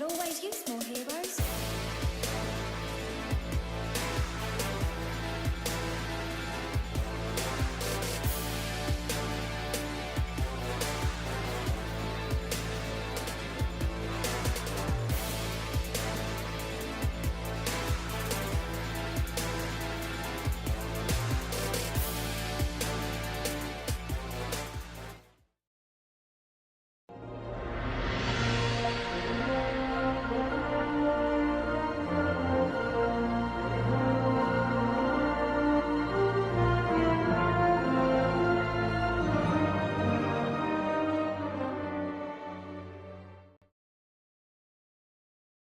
You'll always use more heroes.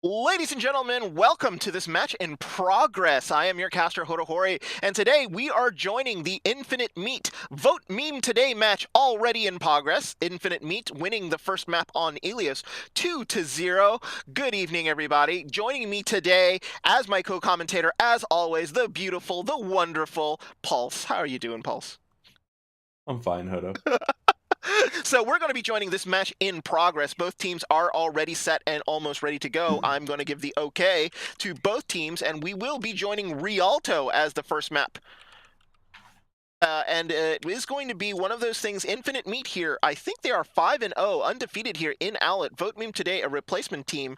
Ladies and gentlemen, welcome to this match in progress. I am your caster, Hotohori, and today we are joining the Infinite Meat Vote Meme Today match already in progress. Infinite Meat winning the first map on Ilios 2-0. Good evening, everybody. Joining me today as my co-commentator, as always, the beautiful, the wonderful Pulse. How are you doing, Pulse? I'm fine, Hodo. So we're going to be joining this match in progress. Both teams are already set and almost ready to go. I'm going to give the okay to both teams, and we will be joining Rialto as the first map. And it is going to be one of those things, Infinite Meat here. I think they are 5-0, undefeated here in OWLET. Vote Meme Today, a replacement team.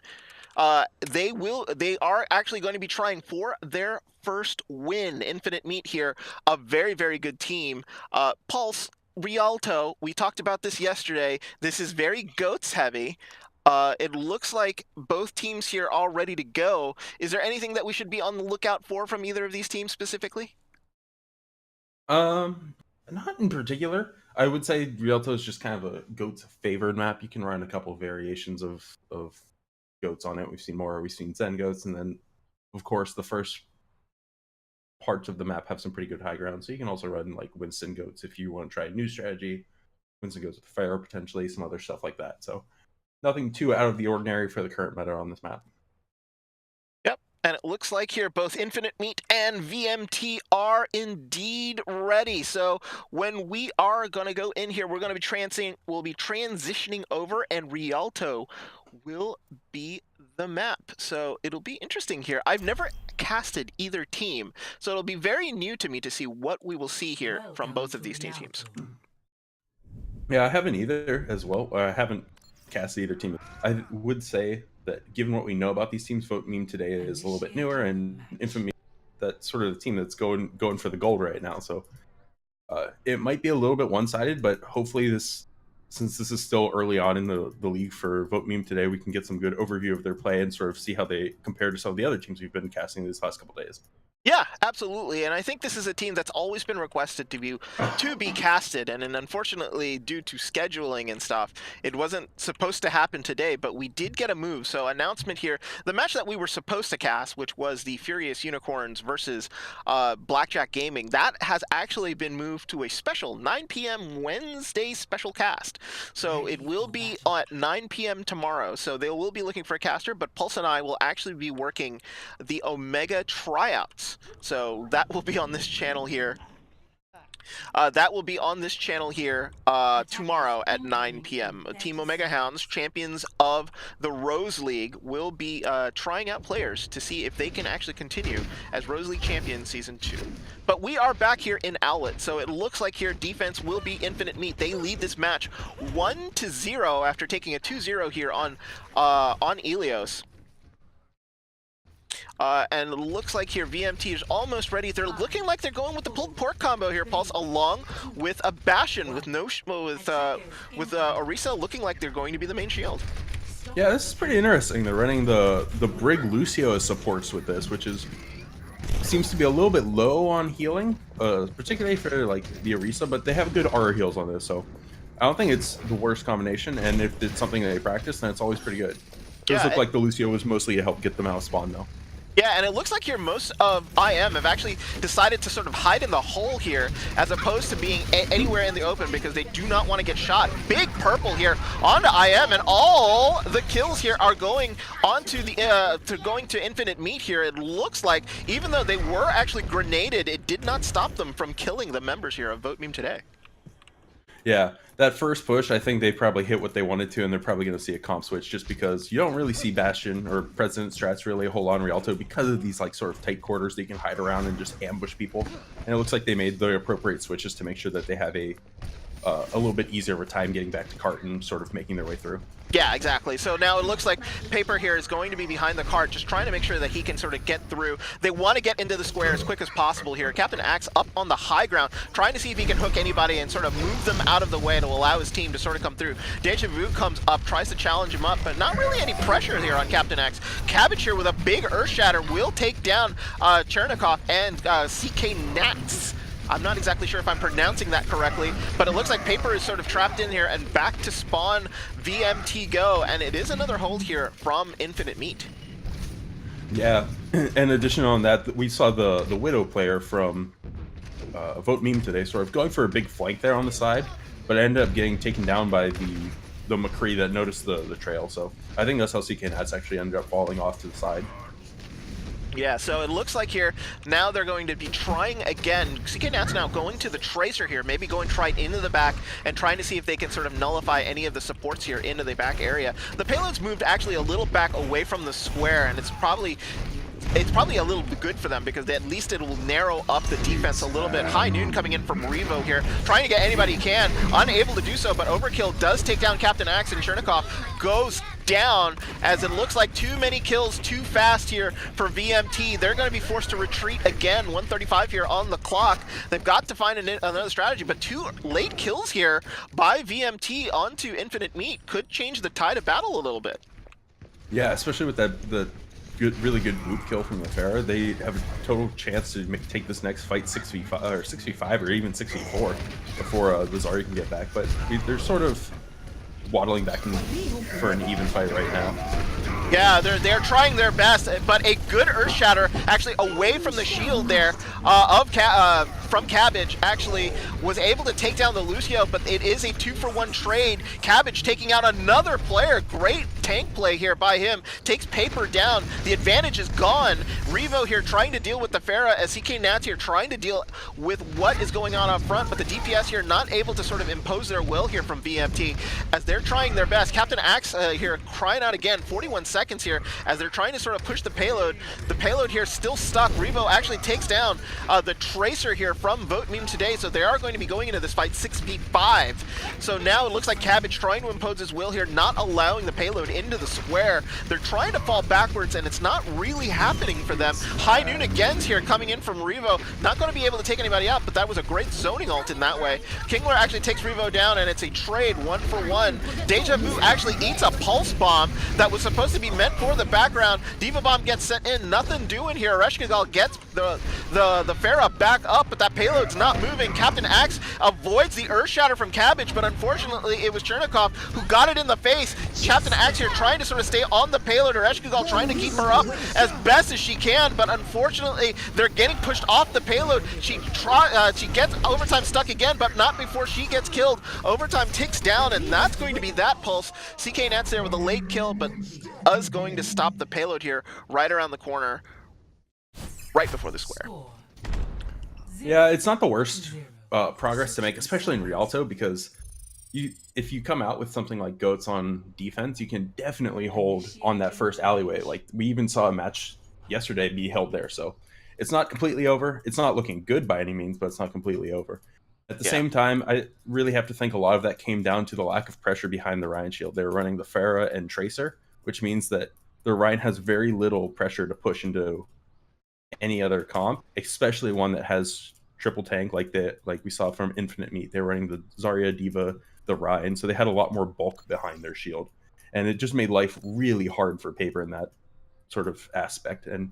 They are actually going to be trying for their first win. Infinite Meat here, a very, very good team. Pulse, Rialto, we talked about this yesterday. This is very goats heavy. It looks like both teams here are ready to go. Is there anything that we should be on the lookout for from either of these teams specifically? Not in particular. I would say Rialto is just kind of a goat's favored map. You can run a couple of variations of goats on it. We've seen Zen goats, and then of course the first parts of the map have some pretty good high ground. So you can also run like Winston goats if you want to try a new strategy. Winston goats with fire, potentially some other stuff like that. So nothing too out of the ordinary for the current meta on this map. Yep, and it looks like here both Infinite Meat and VMT are indeed ready. So when we are going to go in here, we're going to be transitioning over, and Rialto will be the map. So it'll be interesting here. I've never casted either team, so it'll be very new to me to see what we will see here from both of these teams. Yeah, I haven't either as well. I haven't cast either team. I would say that given what we know about these teams, Vote Meme Today is a little bit newer, and Infamy, that's sort of the team that's going for the gold right now. So it might be a little bit one-sided, but hopefully since this is still early on in the league for Vote Meme Today, we can get some good overview of their play and sort of see how they compare to some of the other teams we've been casting these last couple days. Yeah, absolutely, and I think this is a team that's always been requested to be casted, and unfortunately, due to scheduling and stuff, it wasn't supposed to happen today, but we did get a move. So announcement here, the match that we were supposed to cast, which was the Furious Unicorns versus Blackjack Gaming, that has actually been moved to a special 9 p.m. Wednesday special cast. So it will be at 9 p.m. tomorrow, so they will be looking for a caster, but Pulse and I will actually be working the Omega tryouts. So that will be on this channel here. Tomorrow at 9 p.m. Team Omega Hounds, champions of the Rose League, will be trying out players to see if they can actually continue as Rose League champions Season 2. But we are back here in OWLET, so it looks like here defense will be Infinite Meat. They lead this match 1-0 after taking a 2-0 here on Ilios. And it looks like here VMT is almost ready. They're looking like they're going with the pulled pork combo here, Pulse, along with a Bastion with Orisa looking like they're going to be the main shield. Yeah, this is pretty interesting. They're running the Brig Lucio as supports with this, which seems to be a little bit low on healing, particularly for like the Orisa, but they have good aura heals on this, so I don't think it's the worst combination. And if it's something that they practice, then it's always pretty good. It does look like the Lucio was mostly to help get them out of spawn, though. Yeah, and it looks like here most of IM have actually decided to sort of hide in the hole here as opposed to being anywhere in the open because they do not want to get shot. Big purple here onto IM, and all the kills here are going onto the going to Infinite Meat here. It looks like even though they were actually grenaded, it did not stop them from killing the members here of Vote Meme Today. Yeah, that first push, I think they probably hit what they wanted to, and they're probably going to see a comp switch just because you don't really see Bastion or President Strats really a whole lot in Rialto because of these like sort of tight quarters that you can hide around and just ambush people. And it looks like they made the appropriate switches to make sure that they have a little bit easier of a time getting back to cart and sort of making their way through. Yeah, exactly. So now it looks like Paper here is going to be behind the cart, just trying to make sure that he can sort of get through. They want to get into the square as quick as possible here. Captain Axe up on the high ground, trying to see if he can hook anybody and sort of move them out of the way to allow his team to sort of come through. Deja Vu comes up, tries to challenge him up, but not really any pressure here on Captain Axe. Cabbage here with a big Earth Shatter will take down Chernikov and CK Nats. I'm not exactly sure if I'm pronouncing that correctly, but it looks like Paper is sort of trapped in here and back to spawn VMT go, and it is another hold here from Infinite Meat. Yeah, in addition on that, we saw the Widow player from Vote Meme today sort of going for a big flank there on the side, but ended up getting taken down by the McCree that noticed the trail. So I think that's how CK Nats actually ended up falling off to the side. Yeah, so it looks like here, now they're going to be trying again. CK Nats now going to the Tracer here, maybe going right into the back and trying to see if they can sort of nullify any of the supports here into the back area. The payload's moved actually a little back away from the square, and it's probably a little good for them because at least it will narrow up the defense a little bit. High Noon coming in from Revo here, trying to get anybody he can, unable to do so, but Overkill does take down Captain Axe, and Chernikov goes down as it looks like too many kills too fast here for VMT. They're going to be forced to retreat again. 135 here on the clock. They've got to find another strategy, but 2 late kills here by VMT onto Infinite Meat could change the tide of battle a little bit. Yeah, especially with the really good loop kill from the Farah. They have a total chance to take this next fight 6v5 or 6v5 or even 6v4 before the Zarya can get back. But they're sort of waddling back for an even fight right now. Yeah, they're trying their best, but a good Earth Shatter actually away from the shield there from Cabbage actually was able to take down the Lucio, but it is a 2-for-1 trade. Cabbage taking out another player. Great tank play here by him. Takes Paper down. The advantage is gone. Revo here trying to deal with the Farah as CK Nats here trying to deal with what is going on up front, but the DPS here not able to sort of impose their will here from VMT as they're trying their best. Captain Axe here crying out again. 41 seconds here as they're trying to sort of push the payload. The payload here still stuck. Revo actually takes down the Tracer here from Vote Meme today, so they are going to be going into this fight 6v5. So now it looks like Cabbage trying to impose his will here, not allowing the payload into the square. They're trying to fall backwards, and it's not really happening for them. High Noon again's here coming in from Revo. Not going to be able to take anybody out, but that was a great zoning ult in that way. Kingler actually takes Revo down, and it's a trade 1-for-1. Deja Vu actually eats a pulse bomb that was supposed to be meant for the background. Diva Bomb gets sent in. Nothing doing here. Reshkigal gets the Farah back up, but that payload's not moving. Captain Axe avoids the Earth Shatter from Cabbage, but unfortunately it was Chernikov who got it in the face. Captain Axe here trying to sort of stay on the payload. Reshkigal trying to keep her up as best as she can, but unfortunately they're getting pushed off the payload. She gets Overtime stuck again, but not before she gets killed. Overtime ticks down, and that's going to be that pulse. CK Nats there with a late kill, but us going to stop the payload here right around the corner, right before the square. Yeah, it's not the worst progress to make, especially in Rialto, because if you come out with something like Goats on defense, you can definitely hold on that first alleyway. Like, we even saw a match yesterday be held there, so it's not completely over. It's not looking good by any means, but it's not completely over. At the same time, I really have to think a lot of that came down to the lack of pressure behind the Ryan shield. They were running the Farah and Tracer, which means that the Ryan has very little pressure to push into any other comp, especially one that has triple tank like we saw from Infinite Meat. They were running the Zarya, Diva, the Ryan, so they had a lot more bulk behind their shield, and it just made life really hard for Paper in that sort of aspect. And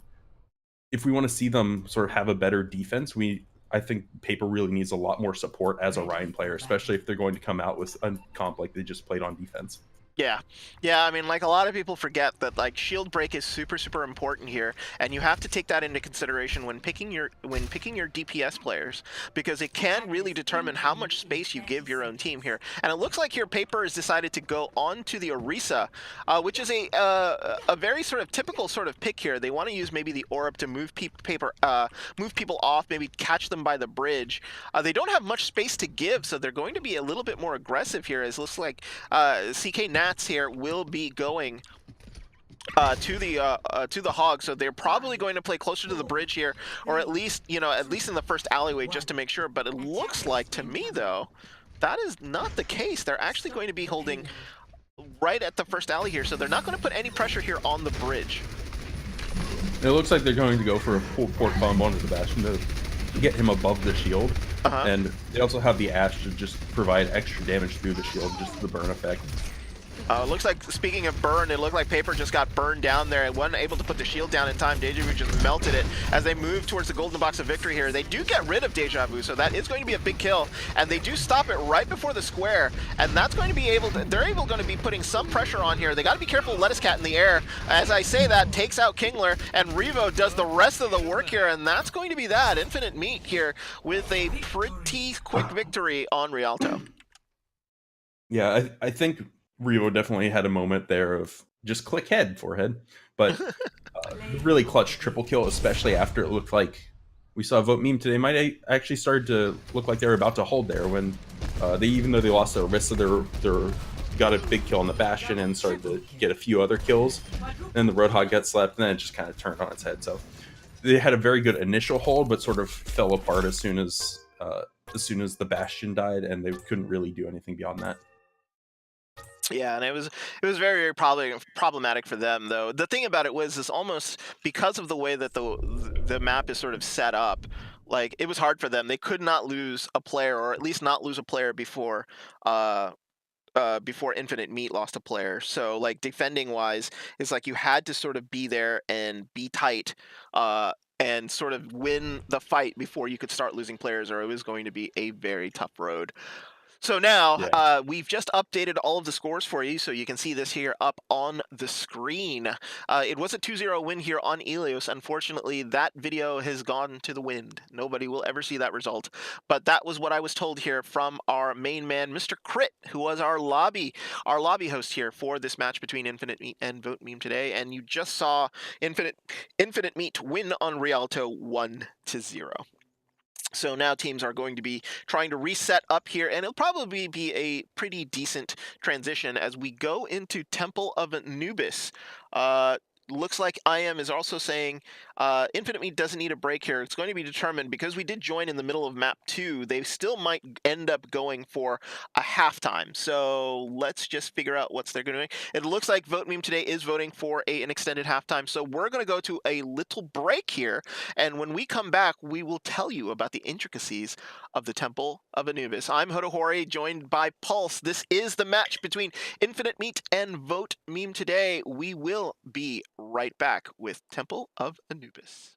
if we want to see them sort of have a better defense, I think Paper really needs a lot more support as a Ryan player, especially if they're going to come out with a comp like they just played on defense. Yeah. Yeah, I mean, like, a lot of people forget that, like, shield break is super, super important here, and you have to take that into consideration when picking your DPS players, because it can really determine how much space you give your own team here. And it looks like here Paper has decided to go on to the Orisa, which is a very sort of typical sort of pick here. They want to use maybe the Orb to move move people off, maybe catch them by the bridge. They don't have much space to give, so they're going to be a little bit more aggressive here. As it looks like CK Nats here will be going to the hog, so they're probably going to play closer to the bridge here, or at least at least in the first alleyway, just to make sure. But it looks like to me though that is not the case. They're actually going to be holding right at the first alley here, so they're not going to put any pressure here on the bridge. It looks like they're going to go for a full port bomb onto the Bastion to get him above the shield. And they also have the Ash to just provide extra damage through the shield, just the burn effect. It looks like, speaking of burn, it looked like Paper just got burned down there. It wasn't able to put the shield down in time. Deja Vu just melted it. As they move towards the golden box of victory here, they do get rid of Deja Vu, so that is going to be a big kill. And they do stop it right before the square, and that's going to be they're going to be putting some pressure on here. They got to be careful. Lettuce Cat in the air. As I say that, takes out Kingler, and Revo does the rest of the work here, and that's going to be that. Infinite Meat here with a pretty quick victory on Rialto. Yeah, I think Rio definitely had a moment there of just click head, forehead. But really clutch triple kill, especially after it looked like we saw Vote Meme today, might actually started to look like they were about to hold there when even though they lost their wrist, so they're got a big kill on the Bastion and started to get a few other kills. Then the Roadhog got slept, and then it just kind of turned on its head. So they had a very good initial hold, but sort of fell apart as soon as the Bastion died, and they couldn't really do anything beyond that. Yeah, and it was very, very problematic for them, though. The thing about it was, is almost because of the way that the map is sort of set up, like, it was hard for them. They could not lose a player, or at least not lose a player before Infinite Meat lost a player. So, like, defending wise, it's like you had to sort of be there and be tight, and sort of win the fight before you could start losing players, or it was going to be a very tough road. So now, Yeah. we've just updated all of the scores for you, so you can see this here up on the screen. It was a 2-0 win here on Ilios. Unfortunately, that video has gone to the wind. Nobody will ever see that result. But that was what I was told here from our main man, Mr. Crit, who was our lobby host here for this match between Infinite Meat and Vote Meme today. And you just saw Infinite Meat win on Rialto 1-0. So now teams are going to be trying to reset up here, and it'll probably be a pretty decent transition as we go into Temple of Anubis. Looks like IM is also saying Infinite Meat doesn't need a break here. It's going to be determined because we did join in the middle of map 2. They still might end up going for a halftime. So let's just figure out what's they're going to do. It looks like Vote Meme today is voting for an extended halftime. So we're going to go to a little break here. And when we come back, we will tell you about the intricacies of the Temple of Anubis. I'm Hodohori, joined by Pulse. This is the match between Infinite Meat and Vote Meme today. We will be right back with Temple of Anubis.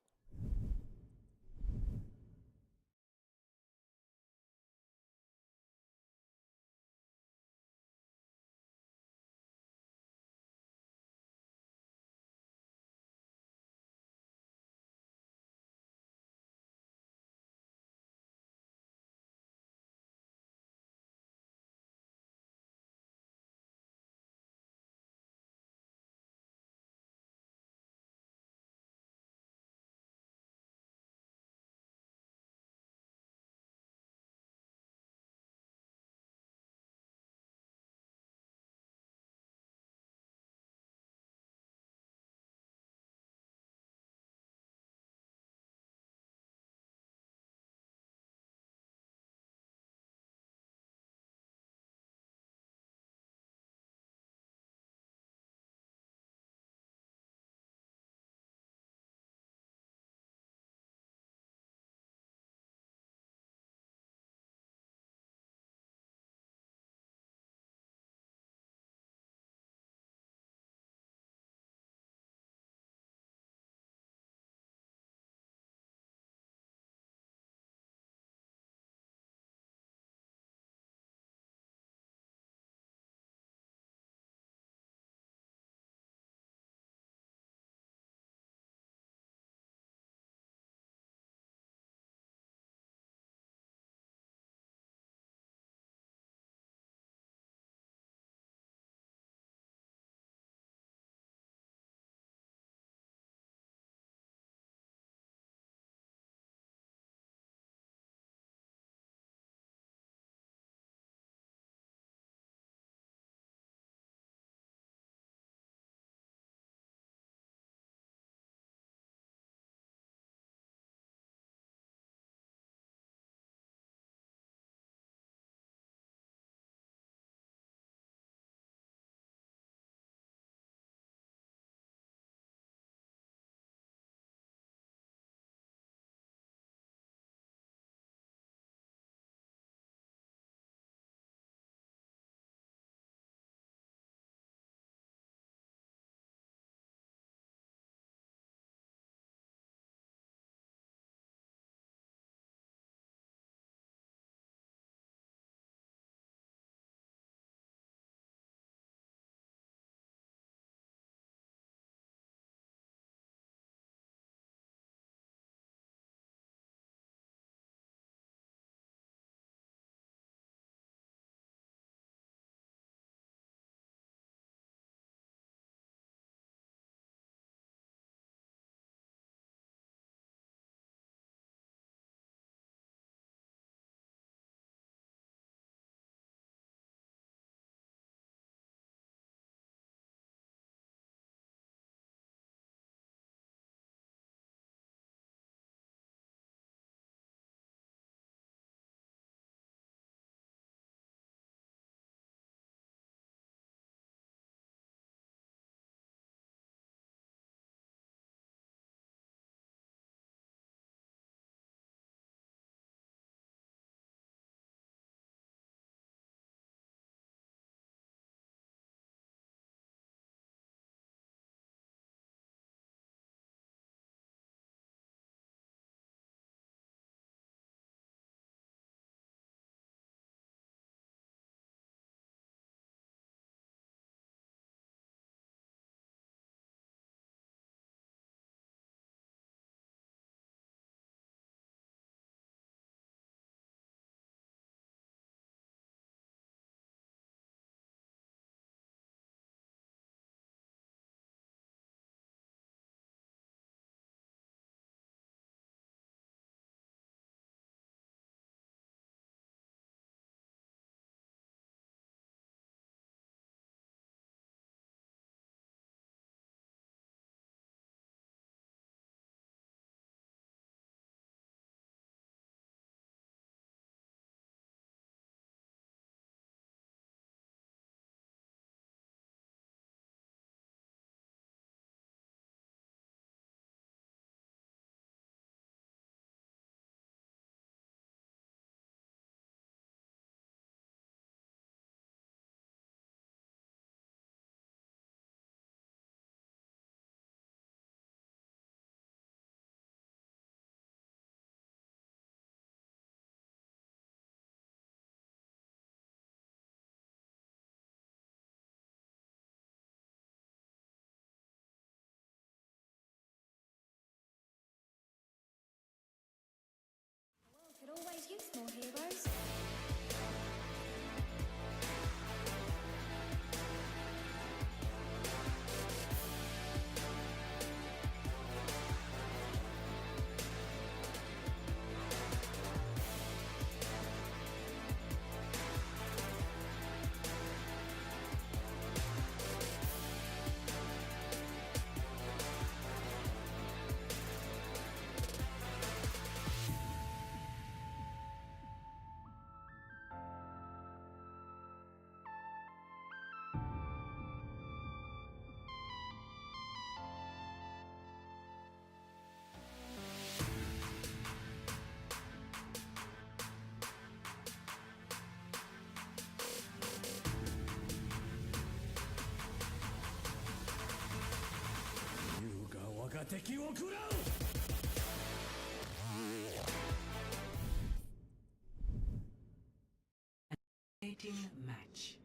Match.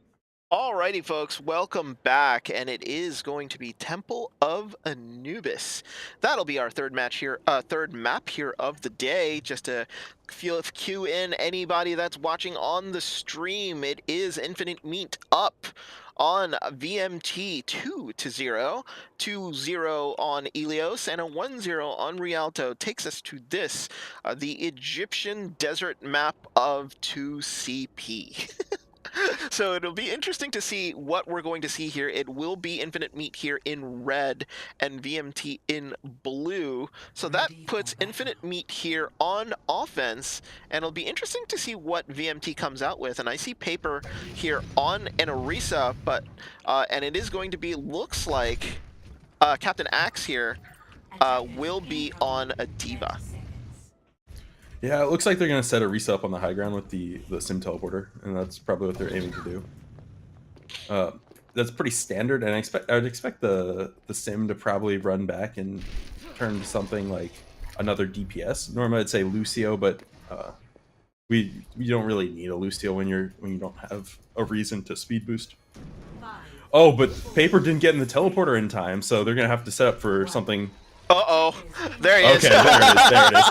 Alrighty, folks, welcome back, and it is going to be Temple of Anubis. That'll be our third match here, third map here of the day. Just to cue in anybody that's watching on the stream, it is Infinite Meat up on VMT 2-0, 2-0 on Ilios, and a 1-0 on Rialto. Takes us to this, the Egyptian desert map of 2CP. So it'll be interesting to see what we're going to see here. It will be Infinite Meat here in red and VMT in blue. So that puts Infinite Meat here on offense, and it'll be interesting to see what VMT comes out with. And I see Paper here on an Orisa, but and it is going to be, looks like Captain Axe here will be on a Diva. Yeah, it looks like they're going to set Orisa up on the high ground with the Sim teleporter, and that's probably what they're aiming to do. That's pretty standard, and I would expect the Sim to probably run back and turn to something like another DPS. Normally I'd say Lucio, but we don't really need a Lucio when you don't have a reason to speed boost. Oh, but Paper didn't get in the teleporter in time, so they're going to have to set up for something. Uh-oh, there he is. Okay, there it is.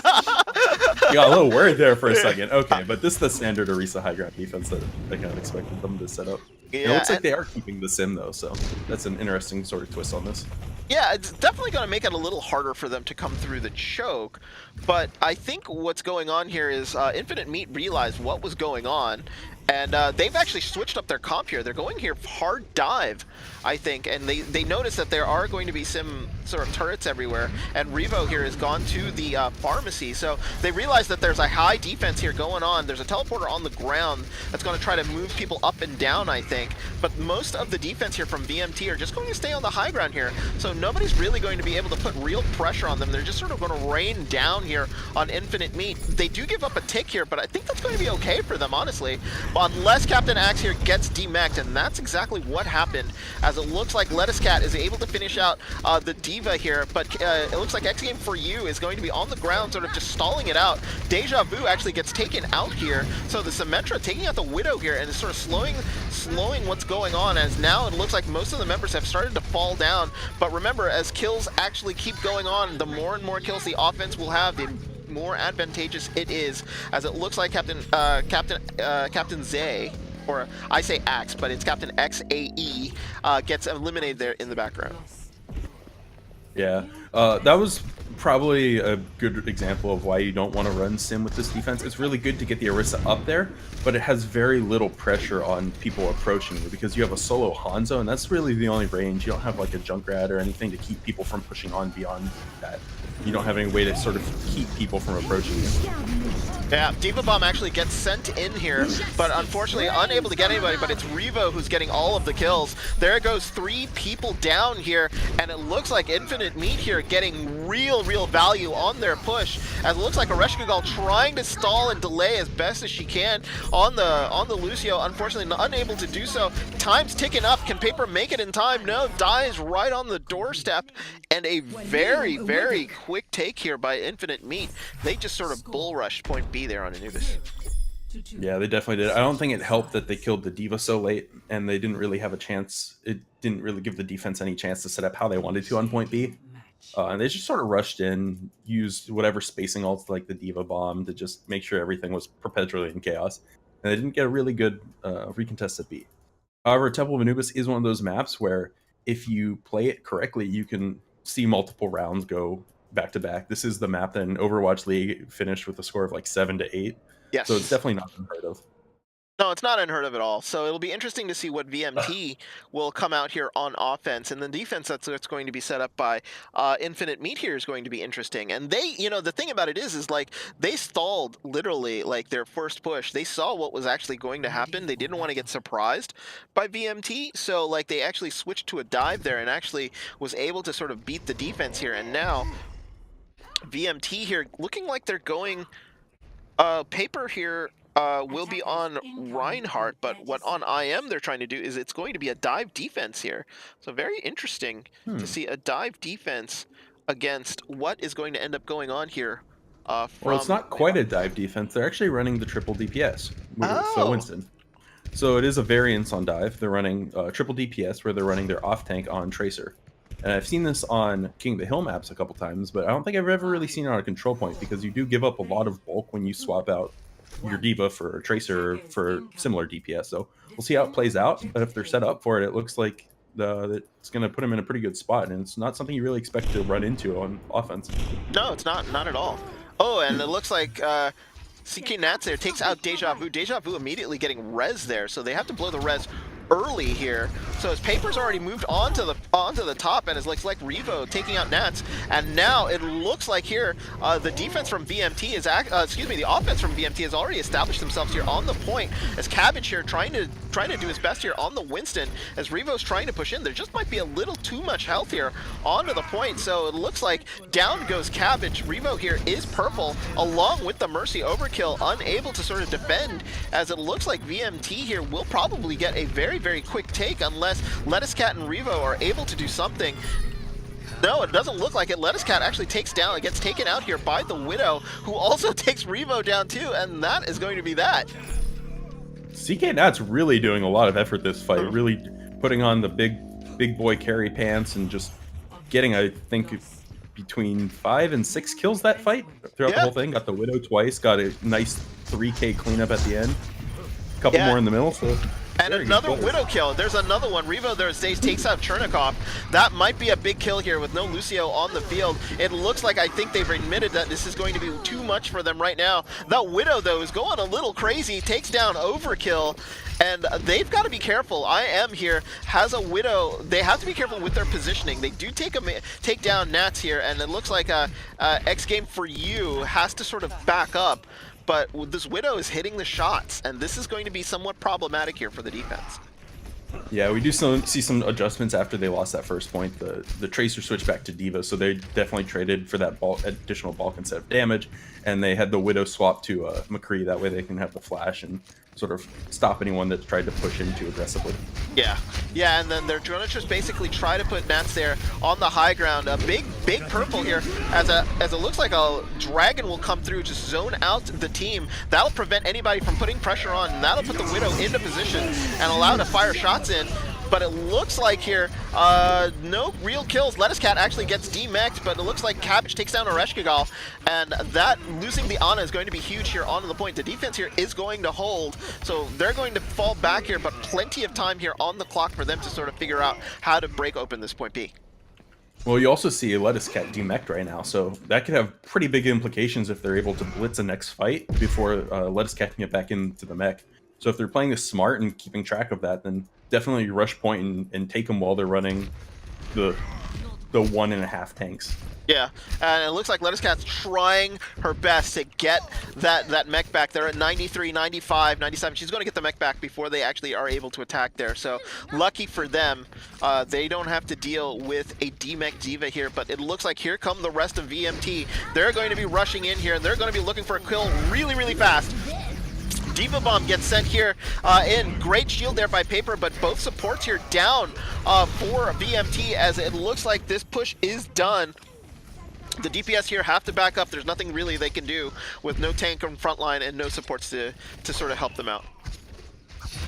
You got a little worried there for a second. Okay, but this is the standard Orisa high ground defense that I kind of expected them to set up. Yeah, it looks like they are keeping the Sim, though, so that's an interesting sort of twist on this. Yeah, it's definitely going to make it a little harder for them to come through the choke, but I think what's going on here is Infinite Meat realized what was going on, and they've actually switched up their comp here. They're going here hard dive, I think, and they notice that there are going to be Sim sort of turrets everywhere, and Revo here has gone to the pharmacy, so they realize that there's a high defense here going on. There's a teleporter on the ground that's going to try to move people up and down, I think, but most of the defense here from VMT are just going to stay on the high ground here, so nobody's really going to be able to put real pressure on them. They're just sort of going to rain down here on Infinite Meat. They do give up a tick here, but I think that's going to be okay for them, honestly, unless Captain Axe here gets demeched, and that's exactly what happened, as it looks like Lettuce Cat is able to finish out the Diva here, but it looks like X Game for You is going to be on the ground, sort of just stalling it out. Deja Vu actually gets taken out here, so the Symmetra taking out the Widow here, and is sort of slowing what's going on, as now it looks like most of the members have started to fall down. But remember, as kills actually keep going on, the more and more kills the offense will have, the more advantageous it is, as it looks like Captain Zay, or I say Axe, but it's Captain XAE, gets eliminated there in the background. Yeah, that was probably a good example of why you don't want to run Sim with this defense. It's really good to get the Orisa up there, but it has very little pressure on people approaching you because you have a solo Hanzo, and that's really the only range. You don't have like a Junkrat or anything to keep people from pushing on beyond that. You don't have any way to sort of keep people from approaching you. Yeah, Diva Bomb actually gets sent in here, but unfortunately unable to get anybody, but it's Revo who's getting all of the kills. There goes 3 people down here, and it looks like Infinite Meat here getting real value on their push, as it looks like Oreshkigal trying to stall and delay as best as she can on the Lucio, unfortunately unable to do so. Time's ticking up. Can Paper make it in time? No, dies right on the doorstep, and a very quick take here by Infinite Meat. They just sort of bull rushed point B there on Anubis. Yeah, they definitely did. I don't think it helped that they killed the Diva so late, and they didn't really have a chance. It didn't really give the defense any chance to set up how they wanted to on point B. And they just sort of rushed in, used whatever spacing ults like the Diva Bomb to just make sure everything was perpetually in chaos. And they didn't get a really good recontested beat. However, Temple of Anubis is one of those maps where if you play it correctly, you can see multiple rounds go back to back. This is the map that in Overwatch League finished with a score of like 7-8. Yes. So it's definitely not unheard of. No, it's not unheard of at all. So it'll be interesting to see what VMT will come out here on offense, and the defense that's going to be set up by Infinite Meat here is going to be interesting. And they, the thing about it is like they stalled literally like their first push. They saw what was actually going to happen. They didn't want to get surprised by VMT, so like they actually switched to a dive there and actually was able to sort of beat the defense here. And now VMT here looking like they're going paper here. Will be on Reinhardt, but what on IM they're trying to do is it's going to be a dive defense here. So very interesting to see a dive defense against what is going to end up going on here. Well, it's not quite a dive defense. They're actually running the triple DPS. Oh. So Winston. So it is a variance on dive. They're running triple DPS where they're running their off tank on Tracer. And I've seen this on King of the Hill maps a couple times, but I don't think I've ever really seen it on a control point because you do give up a lot of bulk when you swap out your Diva for a Tracer for similar DPS. So we'll see how it plays out. But if they're set up for it, it looks like it's going to put them in a pretty good spot. And it's not something you really expect to run into on offense. No, it's not at all. Oh, and it looks like CK Nats there takes out Deja Vu. Deja Vu immediately getting res there, so they have to blow the res early here. So his Paper's already moved onto the top, and it looks like Revo taking out Nats. And now it looks like here the defense from VMT is the offense from VMT has already established themselves here on the point. As Cabbage here trying to do his best here on the Winston, as Revo's trying to push in. There just might be a little too much health here onto the point. So it looks like down goes Cabbage. Revo here is purple along with the Mercy overkill, unable to sort of defend, as it looks like VMT here will probably get a very quick take unless Lettuce Cat and Revo are able to do something. No, it doesn't look like it. Lettuce Cat actually gets taken out here by the Widow, who also takes Revo down too, and that is going to be that. CK Nat's really doing a lot of effort this fight, really putting on the big boy carry pants and just getting, I think, between 5 and 6 kills that fight throughout the whole thing. Got the Widow twice, got a nice 3k cleanup at the end, a couple more in the middle. So. And another Widow kill. There's another one. Revo there takes out Chernikov. That might be a big kill here with no Lucio on the field. It looks like I think they've admitted that this is going to be too much for them right now. That Widow, though, is going a little crazy. Takes down Overkill. And they've got to be careful. IM here has a Widow. They have to be careful with their positioning. They do take down Nats here. And it looks like X Game for You has to sort of back up. But this Widow is hitting the shots, and this is going to be somewhat problematic here for the defense. Yeah, we do see some adjustments after they lost that first point. The Tracer switched back to Diva, so they definitely traded for that additional bulk instead of damage, and they had the Widow swap to McCree. That way they can have the flash and sort of stop anyone that tried to push in too aggressively. Yeah, and then they're going to just basically try to put Nats there on the high ground. A big purple here, as it looks like a dragon will come through, just zone out the team. That'll prevent anybody from putting pressure on, and that'll put the Widow into position and allow to fire shots in. But it looks like here, no real kills. Lettuce Cat actually gets demeched, but it looks like Cabbage takes down Oreshkigal, and that losing the Ana is going to be huge here onto the point. The defense here is going to hold, so they're going to fall back here, but plenty of time here on the clock for them to sort of figure out how to break open this point B. Well, you also see Lettuce Cat demeched right now, so that could have pretty big implications if they're able to blitz a next fight before Lettuce Cat can get back into the mech. So if they're playing this smart and keeping track of that, then definitely rush point and take them while they're running the 1.5 tanks. Yeah, and it looks like Lettuce Cat's trying her best to get that mech back. They're at 93, 95, 97. She's going to get the mech back before they actually are able to attack there. So lucky for them, they don't have to deal with a demech Diva here. But it looks like here come the rest of VMT. They're going to be rushing in here, and they're going to be looking for a kill really fast. Diva Bomb gets sent here in. Great shield there by Paper, but both supports here down for VMT, as it looks like this push is done. The DPS here have to back up. There's nothing really they can do with no tank on front line and no supports to sort of help them out.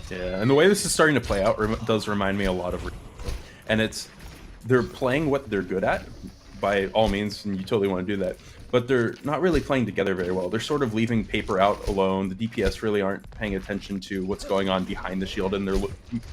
Yeah, and the way this is starting to play out does remind me a lot of, and they're playing what they're good at, by all means, and you totally want to do that. But they're not really playing together very well. They're sort of leaving Paper out alone. The DPS really aren't paying attention to what's going on behind the shield, and they're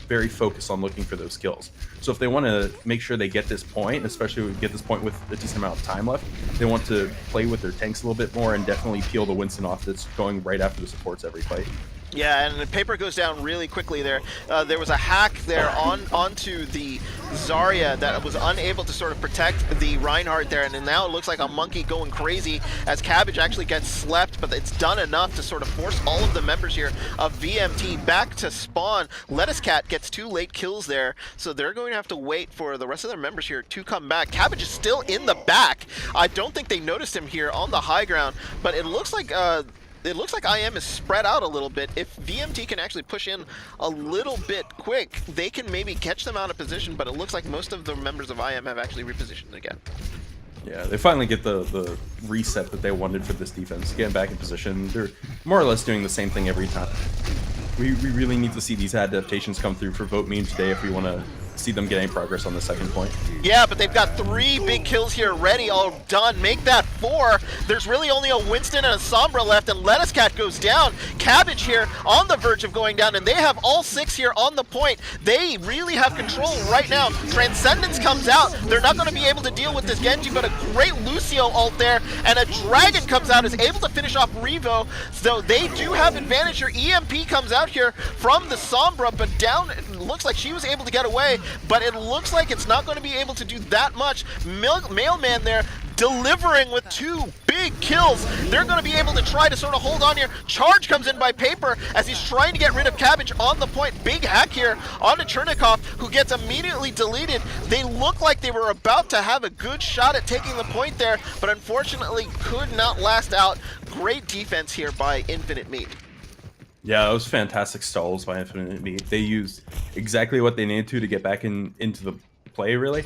very focused on looking for those kills. So if they want to make sure they get this point, especially if we get this point with a decent amount of time left, they want to play with their tanks a little bit more and definitely peel the Winston off that's going right after the supports every fight. Yeah, and the Paper goes down really quickly there. There was a hack there onto the Zarya that was unable to sort of protect the Reinhardt there, and now it looks like a monkey going crazy as Cabbage actually gets slept, but it's done enough to sort of force all of the members here of VMT back to spawn. Lettuce Cat gets 2 late kills there, so they're going to have to wait for the rest of their members here to come back. Cabbage is still in the back. I don't think they noticed him here on the high ground, but it looks like IM is spread out a little bit. If VMT can actually push in a little bit quick, they can maybe catch them out of position, but it looks like most of the members of IM have actually repositioned again. Yeah, they finally get the reset that they wanted for this defense, getting back in position. They're more or less doing the same thing every time. We really need to see these adaptations come through for Vote Meme today if we want to see them get any progress on the second point. Yeah, but they've got 3 big kills here already, all done. Make that 4. There's really only a Winston and a Sombra left, and Lettuce Cat goes down. Cabbage here on the verge of going down, and they have all 6 here on the point. They really have control right now. Transcendence comes out. They're not going to be able to deal with this Genji, but a great Lucio ult there, and a Dragon comes out, is able to finish off Revo, so they do have advantage here. EMP comes out here from the Sombra, but down, it looks like she was able to get away, but it looks like it's not going to be able to do that much. Mailman there delivering with 2 big kills. They're going to be able to try to sort of hold on here. Charge comes in by Paper as he's trying to get rid of Cabbage on the point. Big hack here onto Chernikov, who gets immediately deleted. They look like they were about to have a good shot at taking the point there, but unfortunately could not last out. Great defense here by Infinite Meat. Yeah, that was fantastic stalls by Infinite Meat. They used exactly what they needed to get back into the play, really.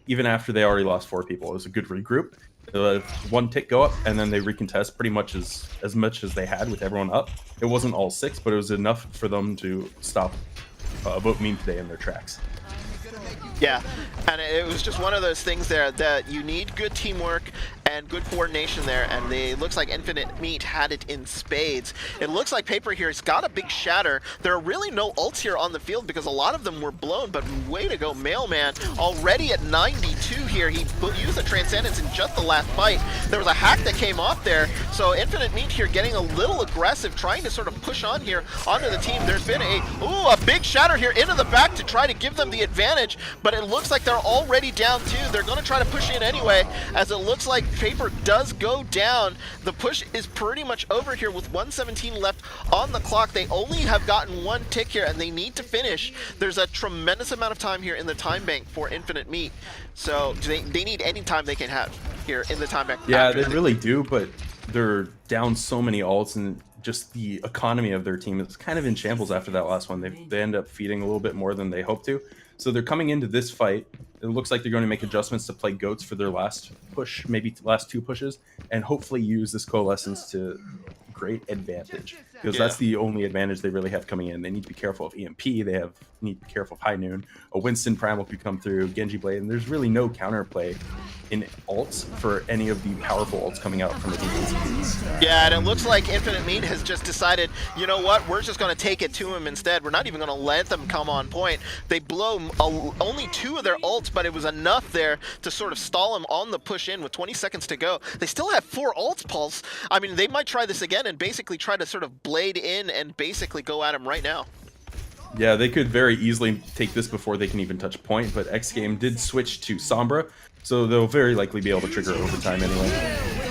Even after they already lost 4 people. It was a good regroup. They let 1 tick go up, and then they recontest pretty much as much as they had with everyone up. It wasn't all 6, but it was enough for them to stop Vote Meme today in their tracks. Yeah, and it was just one of those things there that you need good teamwork and good coordination there, and it looks like Infinite Meat had it in spades. It looks like Paper here has got a big shatter. There are really no ults here on the field because a lot of them were blown, but way to go, Mailman. Already at 92 here, he used the Transcendence in just the last fight. There was a hack that came off there, so Infinite Meat here getting a little aggressive, trying to sort of push on here onto the team. There's been a big shatter here into the back to try to give them the advantage, but it looks like they're already down 2. They're going to try to push in anyway, as it looks like Paper does go down. The push is pretty much over here with 1:17 left on the clock. They only have gotten 1 tick here, and they need to finish. There's a tremendous amount of time here in the time bank for Infinite Meat, so they need any time they can have here in the time bank. Yeah, they really do, but they're down so many ults, and just the economy of their team is kind of in shambles after that last one. They end up feeding a little bit more than they hoped to. So they're coming into this fight. It looks like they're going to make adjustments to play goats for their last push, maybe last 2 pushes, and hopefully use this coalescence to great advantage. Because that's the only advantage they really have coming in. They need to be careful of EMP. They need to be careful of High Noon. A Winston Primal could come through, Genji Blade, and there's really no counterplay in ults for any of the powerful ults coming out from the defense. Yeah, and it looks like Infinite Meat has just decided, you know what, we're just going to take it to him instead. We're not even going to let them come on point. They blow only 2 of their ults, but it was enough there to sort of stall him on the push in with 20 seconds to go. They still have 4 ults, Pulse. I mean, they might try this again and basically try to sort of blade in and basically go at him right now. Yeah, they could very easily take this before they can even touch point, but X Game did switch to Sombra, so they'll very likely be able to trigger overtime anyway.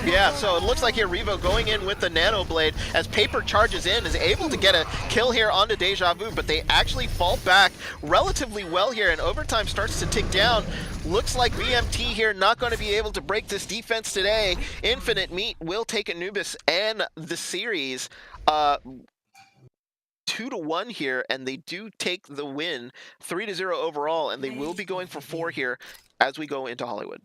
Yeah, so it looks like here Revo going in with the Nano Blade as Paper charges in, is able to get a kill here onto Deja Vu, but they actually fall back relatively well here, and overtime starts to tick down. Looks like VMT here not going to be able to break this defense today. Infinite Meat will take Anubis and the series 2-1 here, and they do take the win 3-0 overall, and they will be going for 4 here as we go into Hollywood.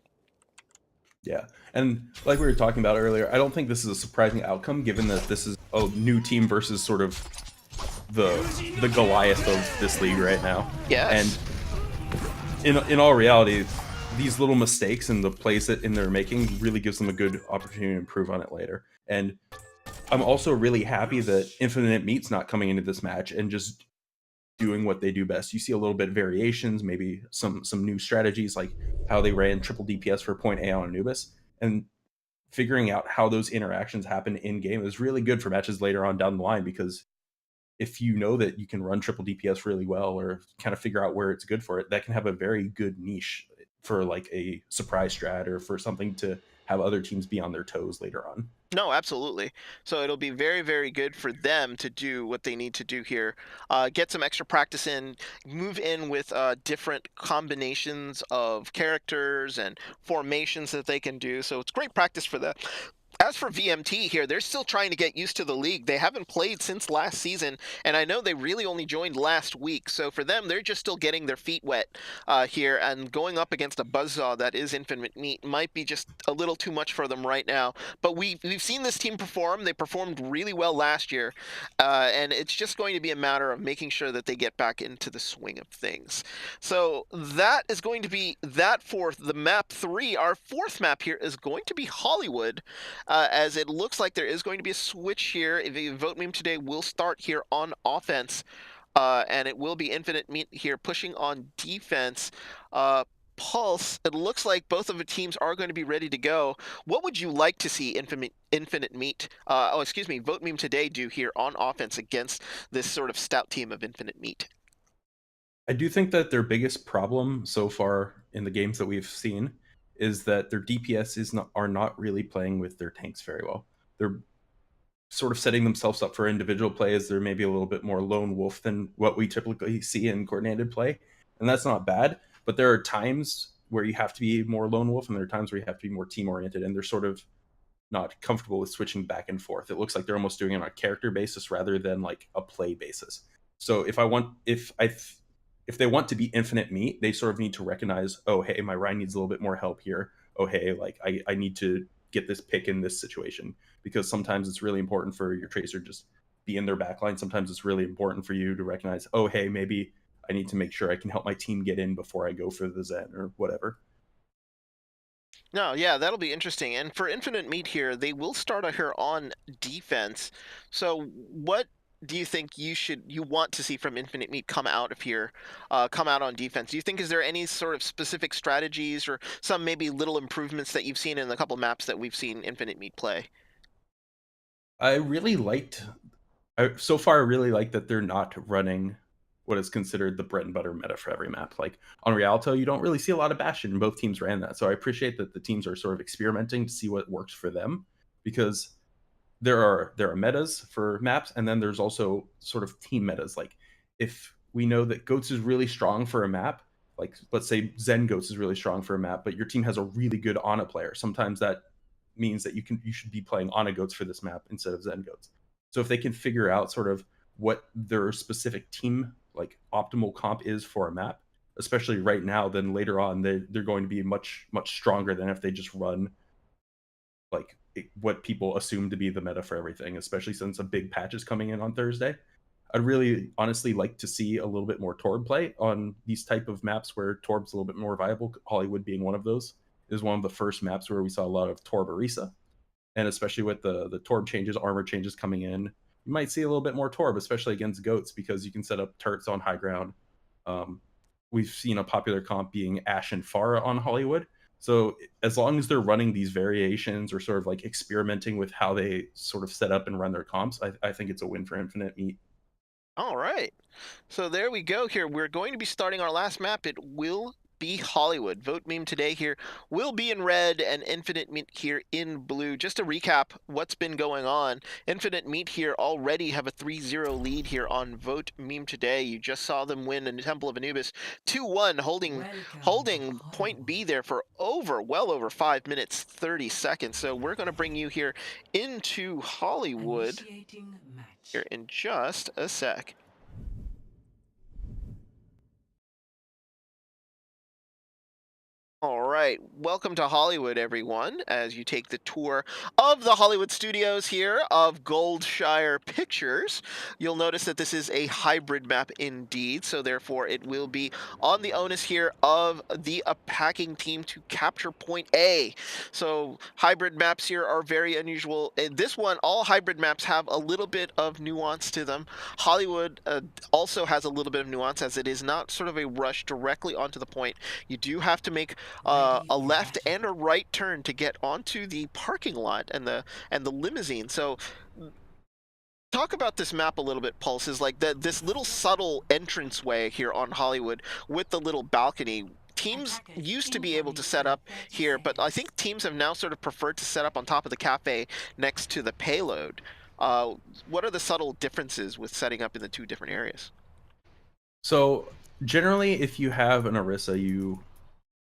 Yeah, and like we were talking about earlier, I don't think this is a surprising outcome given that this is a new team versus sort of the Goliath of this league right now. Yes. And in all reality, these little mistakes and the plays that in they're making really gives them a good opportunity to improve on it later. And I'm also really happy that Infinite Meat's not coming into this match and just doing what they do best. You see a little bit of variations, maybe some new strategies like how they ran triple DPS for point A on Anubis, and figuring out how those interactions happen in game is really good for matches later on down the line because if you know that you can run triple DPS really well or kind of figure out where it's good for it, that can have a very good niche for like a surprise strat or for something to have other teams be on their toes later on. No, absolutely. So it'll be very, very good for them to do what they need to do here. Get some extra practice in, move in with different combinations of characters and formations that they can do. So it's great practice for them. As for VMT here, they're still trying to get used to the league. They haven't played since last season, and I know they really only joined last week. So for them, they're just still getting their feet wet here, and going up against a buzzsaw that is Infinite Meat might be just a little too much for them right now. But we've seen this team perform. They performed really well last year, and it's just going to be a matter of making sure that they get back into the swing of things. So that is going to be that for the map 3. Our fourth map here is going to be Hollywood, as it looks like there is going to be a switch here. If you vote meme today, will start here on offense, and it will be Infinite Meat here pushing on defense. Pulse, it looks like both of the teams are going to be ready to go. What would you like to see Infinite Meat, excuse me, Vote Meme today do here on offense against this sort of stout team of Infinite Meat? I do think that their biggest problem so far in the games that we've seen is that their DPS are not really playing with their tanks very well. They're sort of setting themselves up for individual plays. They're maybe a little bit more lone wolf than what we typically see in coordinated play, and that's not bad. But there are times where you have to be more lone wolf, and there are times where you have to be more team oriented, and they're sort of not comfortable with switching back and forth. It looks like they're almost doing it on a character basis rather than like a play basis. So if they want to be Infinite Meat, they sort of need to recognize, oh hey, my Ryan needs a little bit more help here. Oh hey, like I need to get this pick in this situation because sometimes it's really important for your tracer just be in their backline. Sometimes it's really important for you to recognize, oh hey, maybe I need to make sure I can help my team get in before I go for the Zen or whatever. No, yeah, that'll be interesting. And for Infinite Meat here, they will start out here on defense. So what do you think you want to see from Infinite Meat come out of here, come out on defense? Do you think is there any sort of specific strategies or some maybe little improvements that you've seen in the couple maps that we've seen Infinite Meat play? I really liked so far, I really like that they're not running what is considered the bread and butter meta for every map. Like on Rialto, you don't really see a lot of Bastion, and both teams ran that. So I appreciate that the teams are sort of experimenting to see what works for them, because there are metas for maps, and then there's also sort of team metas. Like if we know that Goats is really strong for a map, like let's say Zen Goats is really strong for a map, but your team has a really good Ana player. Sometimes that means that you should be playing Ana Goats for this map instead of Zen Goats. So if they can figure out sort of what their specific team like optimal comp is for a map, especially right now, then later on they're going to be much stronger than if they just run like what people assume to be the meta for everything, especially since a big patch is coming in on Thursday. I'd really honestly like to see a little bit more Torb play on these type of maps where Torb's a little bit more viable. Hollywood being one of those is one of the first maps where we saw a lot of Torb Orisa, and especially with the Torb changes, armor changes coming in, you might see a little bit more Torb, especially against Goats because you can set up turrets on high ground. Um, we've seen a popular comp being Ash and Pharah on Hollywood. So as long as they're running these variations or sort of like experimenting with how they sort of set up and run their comps, I think it's a win for Infinite Meat. All right. So there we go here. We're going to be starting our last map. It will be Hollywood. Vote meme today here will be in red and Infinite Meat here in blue. Just to recap what's been going on, Infinite Meat here already have a 3-0 lead here on Vote meme today. You just saw them win in the Temple of Anubis 2-1, holding point B there for well over 5 minutes 30 seconds. So we're going to bring you here into Hollywood here in just a sec. All right. right, welcome to Hollywood, everyone. As you take the tour of the Hollywood studios here of Goldshire Pictures, you'll notice that this is a hybrid map indeed, so therefore it will be on the onus here of the attacking team to capture point A. So hybrid maps here are very unusual. In this one, all hybrid maps have a little bit of nuance to them. Hollywood also has a little bit of nuance, as it is not sort of a rush directly onto the point. You do have to make a left and a right turn to get onto the parking lot and the limousine. So talk about this map a little bit, Pulse. Is like this little subtle entranceway here on Hollywood with the little balcony. Teams used to be able to set up here, but I think teams have now sort of preferred to set up on top of the cafe next to the payload. What are the subtle differences with setting up in the two different areas? So generally, if you have an Orisa,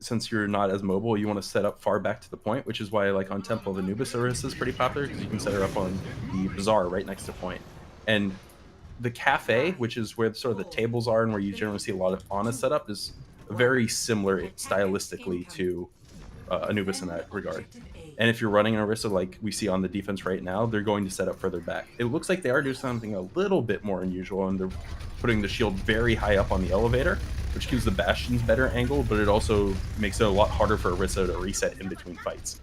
since you're not as mobile, you want to set up far back to the point, which is why, like on Temple of Anubis, Orisa is pretty popular because you can set her up on the bazaar right next to point. And the cafe, which is where sort of the tables are and where you generally see a lot of Ana set up, is very similar stylistically to Anubis in that regard. And if you're running an Orisa like we see on the defense right now, they're going to set up further back. It looks like they are doing something a little bit more unusual, and they're putting the shield very high up on the elevator, which gives the Bastions better angle, but it also makes it a lot harder for Orisa to reset in between fights.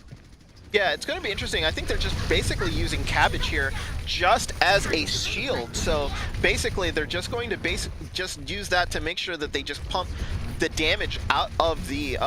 Yeah, it's going to be interesting. I think they're just basically using Cabbage here just as a shield. So basically, they're just going to just use that to make sure that they just pump the damage out of the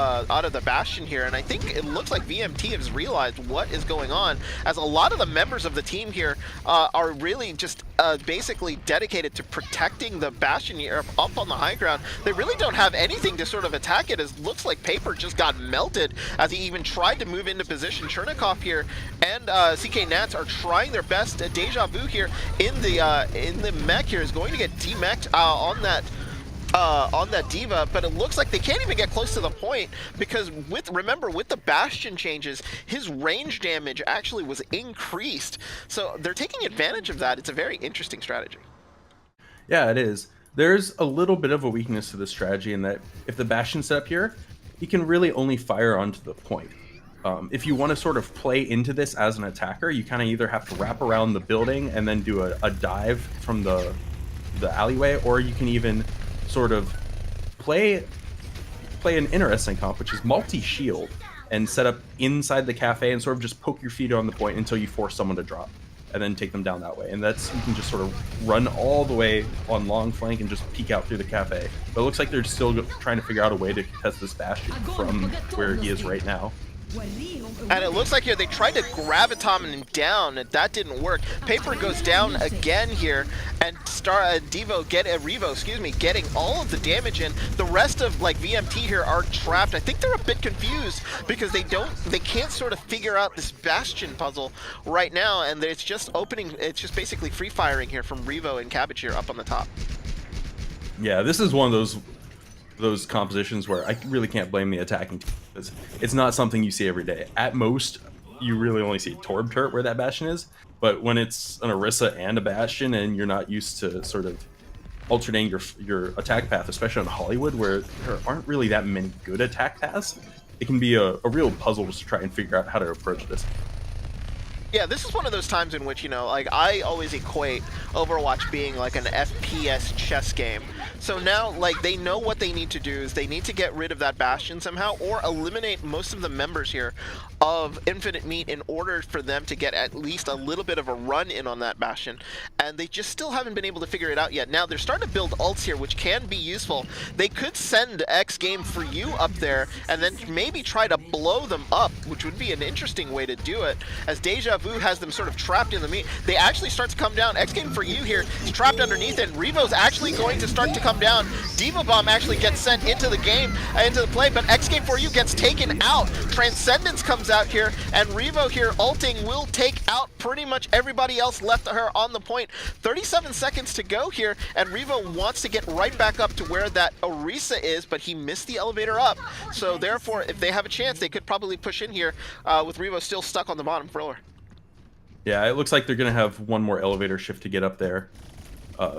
Bastion here. And I think it looks like VMT has realized what is going on, as a lot of the members of the team here are really just basically dedicated to protecting the Bastion here up on the high ground. They really don't have anything to sort of attack it. It looks like Paper just got melted as he even tried to move into position. Chernikov here and CK Nats are trying their best. Deja Vu here in the mech here is going to get demeched on that Diva, but it looks like they can't even get close to the point, because remember with the Bastion changes, his range damage actually was increased. So they're taking advantage of that. It's a very interesting strategy. Yeah, it is. There's a little bit of a weakness to this strategy in that if the Bastion's set up here, he can really only fire onto the point. If you want to sort of play into this as an attacker, you kind of either have to wrap around the building and then do a dive from the alleyway, or you can even sort of play an interesting comp, which is multi-shield, and set up inside the cafe and sort of just poke your feet on the point until you force someone to drop, and then take them down that way. And you can just sort of run all the way on long flank and just peek out through the cafe. But it looks like they're still trying to figure out a way to contest this Bastion from where he is right now. And it looks like here they tried to graviton down, and that didn't work. Paper goes down again here, and Revo, getting all of the damage in. The rest of like VMT here are trapped. I think they're a bit confused because they can't sort of figure out this Bastion puzzle right now, and it's just basically free firing here from Revo and Cabbage here up on the top. Yeah, this is one of those compositions where I really can't blame the attacking team. It's not something you see every day. At most, you really only see Torb turret where that Bastion is, but when it's an Orisa and a Bastion and you're not used to sort of alternating your attack path, especially on Hollywood where there aren't really that many good attack paths, it can be a real puzzle to try and figure out how to approach this. Yeah, this is one of those times in which, like, I always equate Overwatch being like an FPS chess game. So now, like, they know what they need to do is they need to get rid of that Bastion somehow, or eliminate most of the members here of Infinite Meat in order for them to get at least a little bit of a run in on that Bastion. And they just still haven't been able to figure it out yet. Now, they're starting to build ults here, which can be useful. They could send X Game for You up there and then maybe try to blow them up, which would be an interesting way to do it, as Deja Vu has them sort of trapped in the meat. They actually start to come down. X Game for You here is trapped underneath it. Revo's actually going to start to come down. Diva Bomb actually gets sent into the game, into the play, but X Game for You gets taken out. Transcendence comes out here, and Revo here ulting will take out pretty much everybody else left her on the point. 37 seconds to go here, and Revo wants to get right back up to where that Orisa is, but he missed the elevator up. So therefore, if they have a chance, they could probably push in here with Revo still stuck on the bottom floor. Yeah, it looks like they're going to have one more elevator shift to get up there.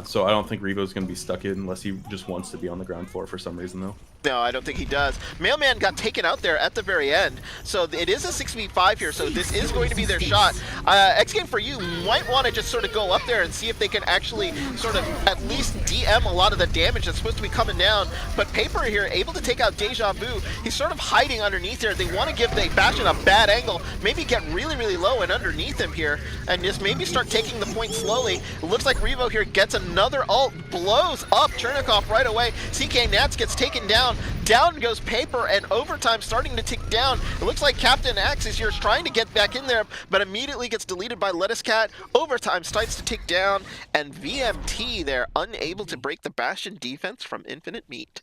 So I don't think Revo's going to be stuck in unless he just wants to be on the ground floor for some reason, though. No, I don't think he does. Mailman got taken out there at the very end, so it is a 6v5 here, so this is going to be their shot. X-Game for you might want to just sort of go up there and see if they can actually sort of at least DM a lot of the damage that's supposed to be coming down, but Paper here able to take out Deja Vu. He's sort of hiding underneath here. They want to give the Bastion a bad angle, maybe get really, really low and underneath him here, and just maybe start taking the point slowly. It looks like Revo here gets another ult, blows up Chernikov right away. CK Nats gets taken down. Down goes Paper, and overtime starting to tick down. It looks like Captain Axe is here trying to get back in there, but immediately gets deleted by Lettuce Cat. Overtime starts to tick down, and VMT there unable to break the Bastion defense from Infinite Meat.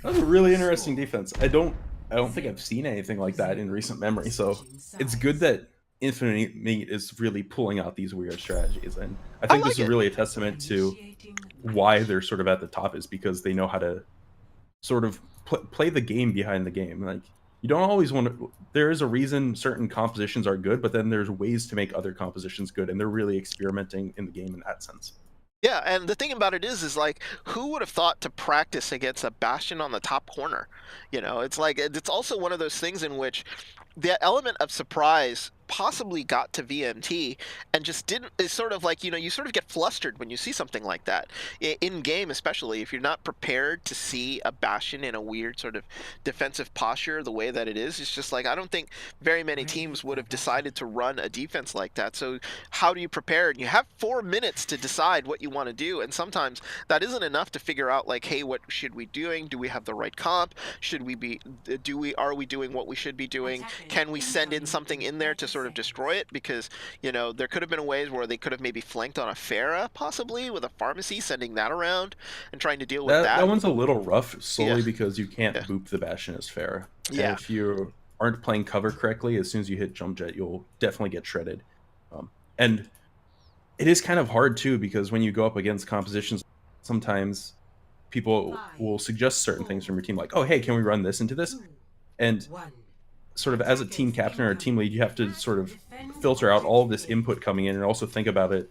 That was a really interesting defense. I don't think I've seen anything like that in recent memory. So it's good that Infinite Meat is really pulling out these weird strategies, and I think this is really a testament to why they're sort of at the top, is because they know how to sort of play the game behind the game. Like, you don't always want to. There is a reason certain compositions are good, but then there's ways to make other compositions good, and they're really experimenting in the game in that sense. Yeah, and the thing about it is like, who would have thought to practice against a Bastion on the top corner? You know, it's like, it's also one of those things in which the element of surprise possibly got to VMT and just didn't. It's sort of like, you know, you sort of get flustered when you see something like that in game, especially if you're not prepared to see a Bastion in a weird sort of defensive posture the way that it is. It's just like, I don't think very many teams would have decided to run a defense like that. So how do you prepare? And you have 4 minutes to decide what you want to do, and sometimes that isn't enough to figure out, like, hey, what should we doing? Do we have the right comp? Should we be are we doing what we should be doing? Can we send in something in there to sort of destroy it? Because, you know, there could have been ways where they could have maybe flanked on a Pharah, possibly with a pharmacy, sending that around and trying to deal with that. That one's a little rough, solely because you can't boop the Bastion as Pharah. Yeah. And if you aren't playing cover correctly, as soon as you hit jump jet, you'll definitely get shredded. And it is kind of hard too, because when you go up against compositions, sometimes people will suggest certain things from your team, like, oh, hey, can we run this into this? And sort of as a team captain or a team lead, you have to sort of filter out all of this input coming in and also think about it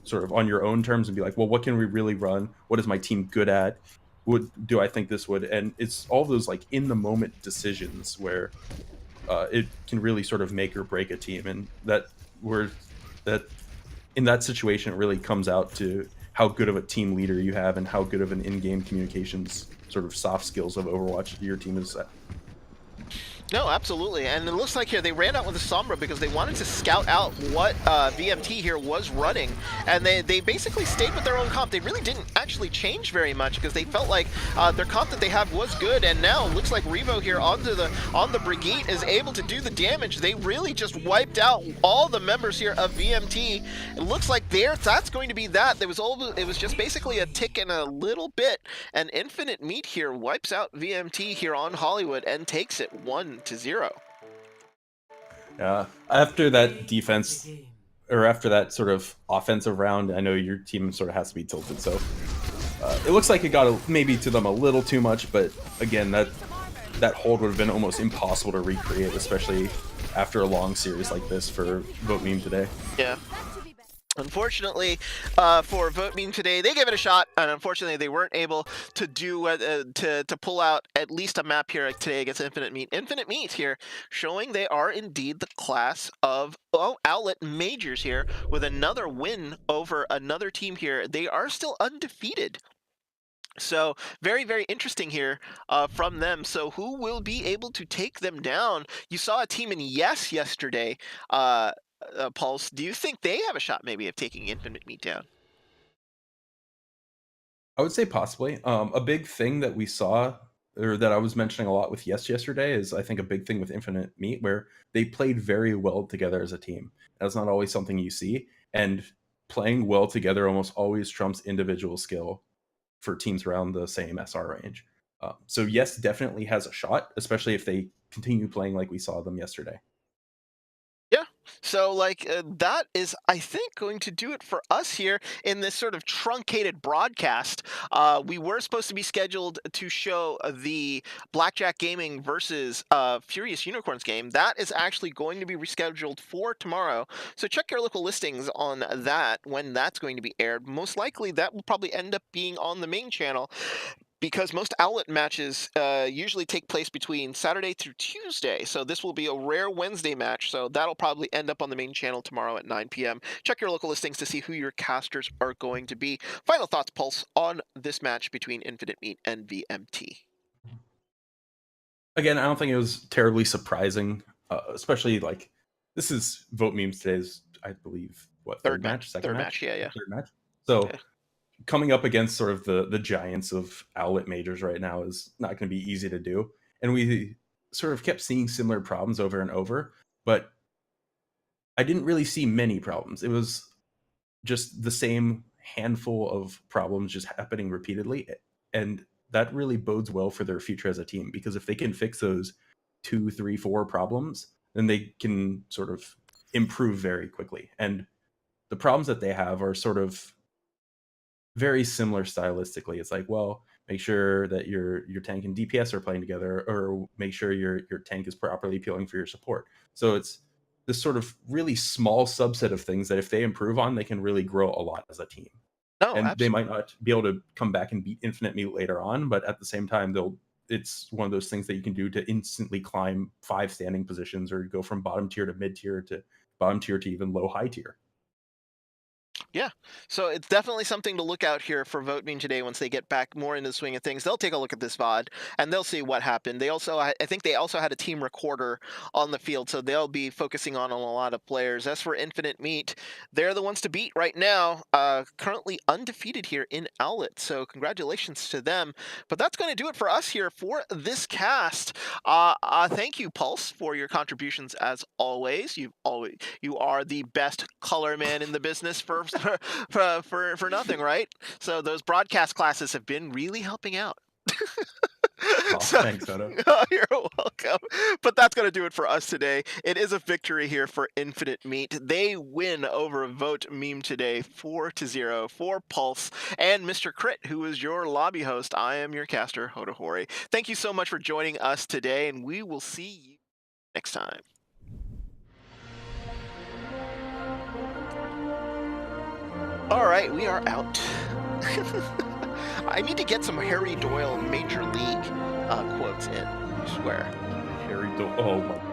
sort of on your own terms and be like, well, what can we really run? What is my team good at? What do I think this would? And it's all those like in the moment decisions where it can really sort of make or break a team. And that in that situation, it really comes out to how good of a team leader you have and how good of an in-game communications sort of soft skills of Overwatch your team is at. No, absolutely, and it looks like here they ran out with a Sombra because they wanted to scout out what VMT here was running, and they basically stayed with their own comp. They really didn't actually change very much because they felt like their comp that they have was good, and now it looks like Revo here on the Brigitte is able to do the damage. They really just wiped out all the members here of VMT. It looks like that's going to be that. It was just basically a tick and a little bit, and Infinite Meat here wipes out VMT here on Hollywood and takes it 1-0. Yeah, after that defense, or after that sort of offensive round, I know your team sort of has to be tilted. So it looks like it got maybe to them a little too much, but again, that hold would have been almost impossible to recreate, especially after a long series like this for Vote Meme today. Yeah. Unfortunately, for Vote Meme today, they gave it a shot, and unfortunately, they weren't able to do to pull out at least a map here today against Infinite Meat. Infinite Meat here, showing they are indeed the class of OWLET majors here, with another win over another team here. They are still undefeated. So very, very interesting here from them. So who will be able to take them down? You saw a team in Yes yesterday. Pulse, do you think they have a shot maybe of taking Infinite Meat down? I would say possibly. A big thing that we saw, or that I was mentioning a lot with Yes yesterday, is I think a big thing with Infinite Meat, where they played very well together as a team. That's not always something you see, and playing well together almost always trumps individual skill for teams around the same SR range. So Yes definitely has a shot, especially if they continue playing like we saw them yesterday. Yeah, So, like, that is, I think, going to do it for us here in this sort of truncated broadcast. We were supposed to be scheduled to show the Blackjack Gaming versus Furious Unicorns game. That is actually going to be rescheduled for tomorrow. So, check your local listings on that when that's going to be aired. Most likely, that will probably end up being on the main channel, because most outlet matches usually take place between Saturday through Tuesday. So this will be a rare Wednesday match. So that'll probably end up on the main channel tomorrow at 9 p.m. Check your local listings to see who your casters are going to be. Final thoughts, Pulse, on this match between Infinite Meat and VMT. Again, I don't think it was terribly surprising, especially like this is Vote Memes today's, I believe, what, third match, second Third match, match, yeah, yeah. third match. So Yeah. coming up against sort of the giants of outlet majors right now is not going to be easy to do, and we sort of kept seeing similar problems over and over, but I didn't really see many problems. It was just the same handful of problems just happening repeatedly, and that really bodes well for their future as a team, because if they can fix those 2, 3, 4 problems, then they can sort of improve very quickly. And the problems that they have are sort of very similar stylistically. It's like, well, make sure that your tank and DPS are playing together, or make sure your tank is properly appealing for your support. So it's this sort of really small subset of things that if they improve on, they can really grow a lot as a team. No, And they absolutely. might not be able to come back and beat Infinite Meat later on, but at the same time, they'll it's one of those things that you can do to instantly climb 5 standing positions, or go from bottom tier to mid tier to bottom tier to even low high tier. Yeah, so it's definitely something to look out here for Vote Mean today. Once they get back more into the swing of things, they'll take a look at this VOD and they'll see what happened. They also, I think they also had a team recorder on the field, so they'll be focusing on a lot of players. As for Infinite Meat, they're the ones to beat right now, currently undefeated here in Owlet, so congratulations to them. But that's going to do it for us here for this cast. Thank you, Pulse, for your contributions as always. You are the best color man in the business for nothing, right? So those broadcast classes have been really helping out. Oh, So thanks, Odo. you're welcome. But that's going to do it for us today. It is a victory here for Infinite Meat. They win over Vote Meme today, 4-0 for Pulse and Mr. Crit, who is your lobby host. I am your caster, Hodahori. Thank you so much for joining us today, and we will see you next time. All right, we are out. I need to get some Harry Doyle Major League quotes in, I swear. Harry, oh my